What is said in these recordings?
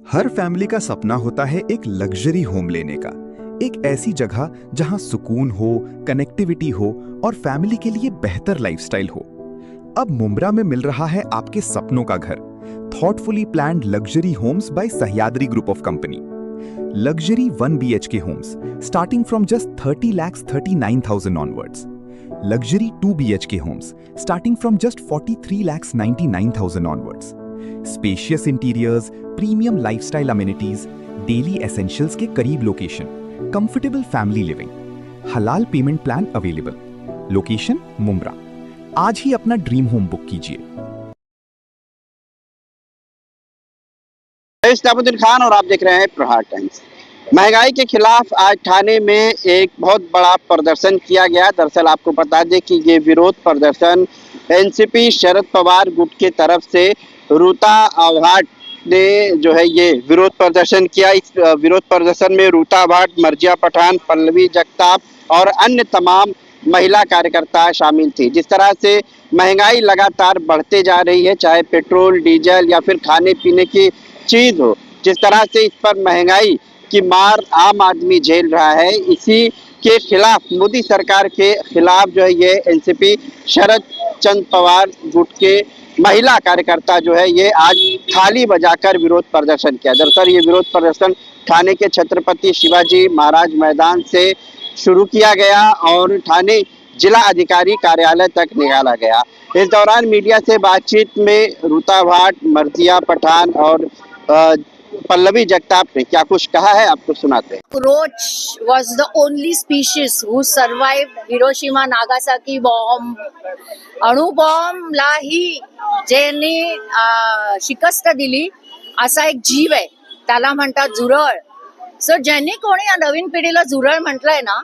हर family का सपना होता है एक लग्जरी होम लेने का, एक ऐसी जगह जहां सुकून हो, कनेक्टिविटी हो और फैमिली के लिए बेहतर लाइफस्टाइल हो। अब मुंब्रा में मिल रहा है आपके सपनों का घर, thoughtfully planned luxury homes by Sahyadri group of company. Luxury 1 BHK homes starting from just 30,39,000 onwards. Luxury 2 BHK homes starting from just 43,99,000 onwards. Spacious interiors, premium lifestyle amenities, daily essentials के करीब लोकेशन, comfortable family living, हलाल payment plan available. Location Mumbra. आज ही अपना dream home book कीजिए। इस्लामुद्दीन खान और आप देख रहे हैं प्रहार times. महंगाई के खिलाफ आज ठाणे में एक बहुत बड़ा प्रदर्शन किया गया। दरअसल आपको बता दें कि ये विरोध प्रदर्शन एनसीपी शरद पवार गुट के तरफ से रूता आव्हाट ने जो है ये विरोध प्रदर्शन किया। इस विरोध प्रदर्शन में रूता आव्हाट, मर्जिया पठान, पल्लवी जगताप और अन्य तमाम महिला कार्यकर्ता शामिल थी। जिस तरह से महंगाई लगातार बढ़ते जा रही है, चाहे पेट्रोल, डीजल या फिर खाने पीने की चीज हो, जिस तरह से इस पर महंगाई की मार आम आदमी झेल रहा है, इसी के खिलाफ, मोदी सरकार के खिलाफ जो है ये एनसीपी शरद चंद्र पवार गुट के महिला कार्यकर्ता जो है ये आज थाली बजाकर विरोध प्रदर्शन किया। दरअसल ये विरोध प्रदर्शन ठाणे के छत्रपति शिवाजी महाराज मैदान से शुरू किया गया और ठाणे जिला अधिकारी कार्यालय तक निकाला गया। इस दौरान मीडिया से बातचीत में रूता भाट, मर्जिया पठान और पल्लवी जगताप ने क्या कुछ कहा है, आपको सुनाते हैं। Cockroach was the only species who survived Hiroshima Nagasaki bomb. अणुबॉम्बलाही ज्यांनी शिकस्त दिली असा एक जीव आहे, त्याला म्हणतात झुरळ. सो ज्यांनी कोणी या नवीन पिढीला झुरळ म्हटलंय ना,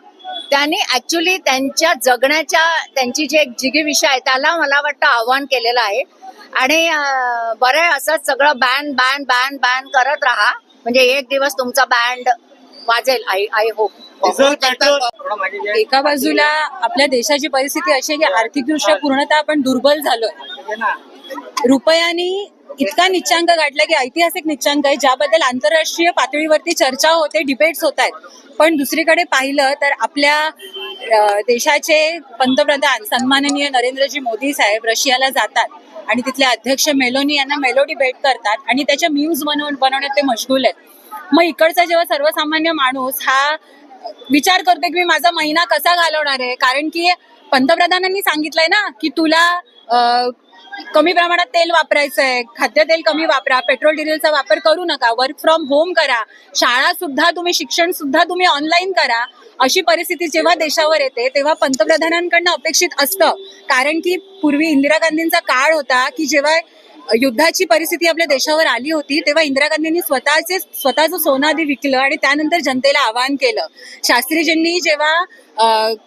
त्यांनी ऍक्च्युली त्यांच्या जगण्याच्या त्यांची जे एक जिगीविषय आहे त्याला मला वाटतं आव्हान केलेलं आहे. आणि बरं असंच सगळं बॅन बॅन बॅन बॅन करत राहा, म्हणजे एक दिवस तुमचा बँड वाजेल. I hope. एका बाजूला आपल्या देशाची परिस्थिती अशी आहे की आर्थिकदृष्ट्या पूर्णतः आपण दुर्बल झालोय. रुपयानी इतका निच्चांक गाठला की ऐतिहासिक निच्चांक आहे, ज्याबद्दल आंतरराष्ट्रीय पातळीवरती चर्चा होते, डिबेट्स होत आहेत. पण दुसरीकडे पाहिलं तर आपल्या देशाचे पंतप्रधान सन्माननीय नरेंद्रजी मोदी साहेब रशियाला जातात आणि तिथले अध्यक्ष मेलोनी यांना मेलोडी भेट करतात आणि त्याच्या मीम्स बनवण्यात ते मशगूल आहेत. मग इकडचा जेव्हा सर्वसामान्य माणूस हा विचार करतो की मी माझा महिना कसा घालवणार आहे, कारण की पंतप्रधानांनी सांगितलंय ना की तुला कमी प्रमाणात तेल वापरायचंय, खाद्यतेल कमी वापरा, पेट्रोल डिझेलचा वापर करू नका, वर्क फ्रॉम होम करा, शाळा सुद्धा तुम्ही, शिक्षण सुद्धा तुम्ही ऑनलाईन करा. अशी परिस्थिती जेव्हा देशावर येते तेव्हा पंतप्रधानांकडनं अपेक्षित असतं, कारण की पूर्वी इंदिरा गांधींचा काळ होता की जेव्हा युद्धाची परिस्थिती आपल्या देशावर आली होती तेव्हा इंदिरा गांधींनी स्वतःचं सोनं आधी विकलं आणि त्यानंतर जनतेला आवाहन केलं. शास्त्रीजींनी जेव्हा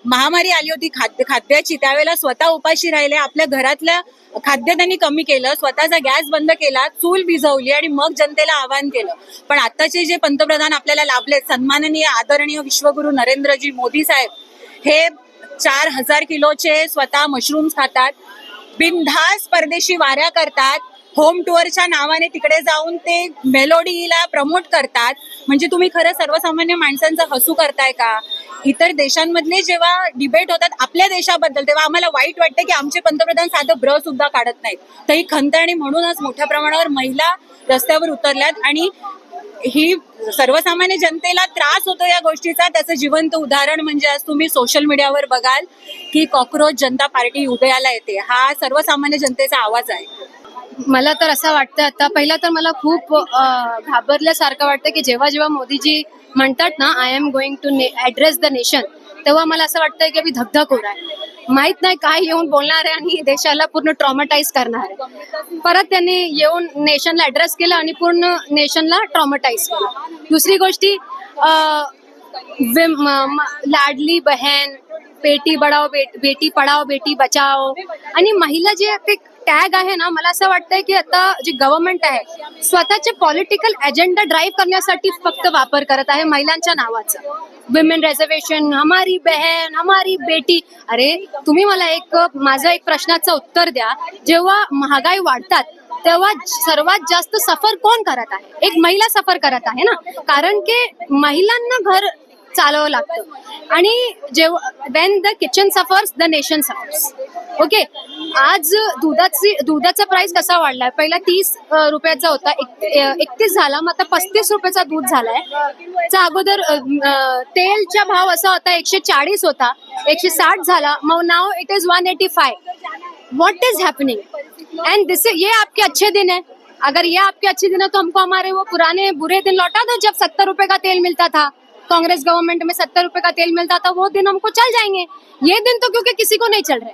महामारी आली होती खाद्याची, त्यावेळेला स्वतः उपाशी राहिले, आपल्या घरातल्या खाद्य त्यांनी कमी केलं, स्वतःचा गॅस बंद केला, चूल भिजवली आणि मग जनतेला आवाहन केलं. पण आताचे जे पंतप्रधान आपल्याला लाभले, सन्माननीय आदरणीय विश्वगुरु नरेंद्रजी मोदी साहेब, हे 4,000 किलोचे स्वतः मशरूम्स खातात, बिनधास्त परदेशी वाऱ्या करतात, होम टूरच्या नावाने तिकडे जाऊन ते मेलोडीला प्रमोट करतात. म्हणजे तुम्ही खरं सर्वसामान्य माणसांचं हसू करताय का? इतर देशांमधले जेव्हा डिबेट होतात आपल्या देशाबद्दल तेव्हा आम्हाला वाईट वाटतं की आमचे पंतप्रधान साधं ब्र सुद्धा काढत नाहीत. तर ही खंत आणि म्हणूनच मोठ्या प्रमाणावर महिला रस्त्यावर उतरल्यात आणि ही सर्वसामान्य जनतेला त्रास होतो या गोष्टीचा. त्याचं जिवंत उदाहरण म्हणजे आज तुम्ही सोशल मीडियावर बघाल की कॉकरोच जनता पार्टी उदयाला येते. हा सर्वसामान्य जनतेचा आवाज आहे. मला तर असं वाटतं, आता पहिला तर मला खूप घाबरल्यासारखं वाटतं की जेव्हा जेव्हा मोदीजी म्हणतात ना I am going to address the nation, तेव्हा मला असं वाटतं की मी धगधग होणार आहे. माहित नाही काय येऊन बोलणार आहे आणि देशाला पूर्ण ट्रॉमाटाईज करणार आहे. परत त्यांनी येऊन नेशनला ऍड्रेस केलं आणि पूर्ण नेशनला ट्रॉमाटाईज केलं. दुसरी गोष्टी लाडली बहन, बेटी पढाओ बेटी बचाओ आणि महिला जे टॅग आहे ना, मला असं वाटतंय की आता जी गव्हर्नमेंट आहे स्वतःचे पॉलिटिकल अजेंडा ड्राईव्ह करण्यासाठी फक्त वापर करत आहे महिलांच्या नावाचा. विमेन रिझर्वेशन, हमारी बहन, हमारी बेटी. अरे तुम्ही मला माझं एक प्रश्नाचं उत्तर द्या. जेव्हा महागाई वाढतात तेव्हा सर्वात जास्त सफर कोण करत आहे? एक महिला सफर करत आहे ना, कारण की महिलांना घर चालवावं लागतं आणि जेव्हा Wien the kitchen suffers the nation suffers. Okay, आज दुधाचा प्राइस कसा वाढलाय? पहिला 30 रुपयाचा होता, 31 झाला, मग आता 35 रुपयाचा दूध झालाय. च्या अगोदर तेलचा भाव असा होता 140 होता, 160 झाला, मग now it is 185. What is happening? End ये आपके अच्छे दिन है. अगर ये आपके अच्छे दिन है तो हमको हमारे वो पुराने बुरे दिन लौटा दो जब 70 रुपए का तेल मिलता था. कांग्रेस गवर्नमेंट में 70 रुपए का तेल मिलता था, वो दिन हमको चल जाएंगे. ये दिन तो क्योंकि किसी को नहीं चल रहे.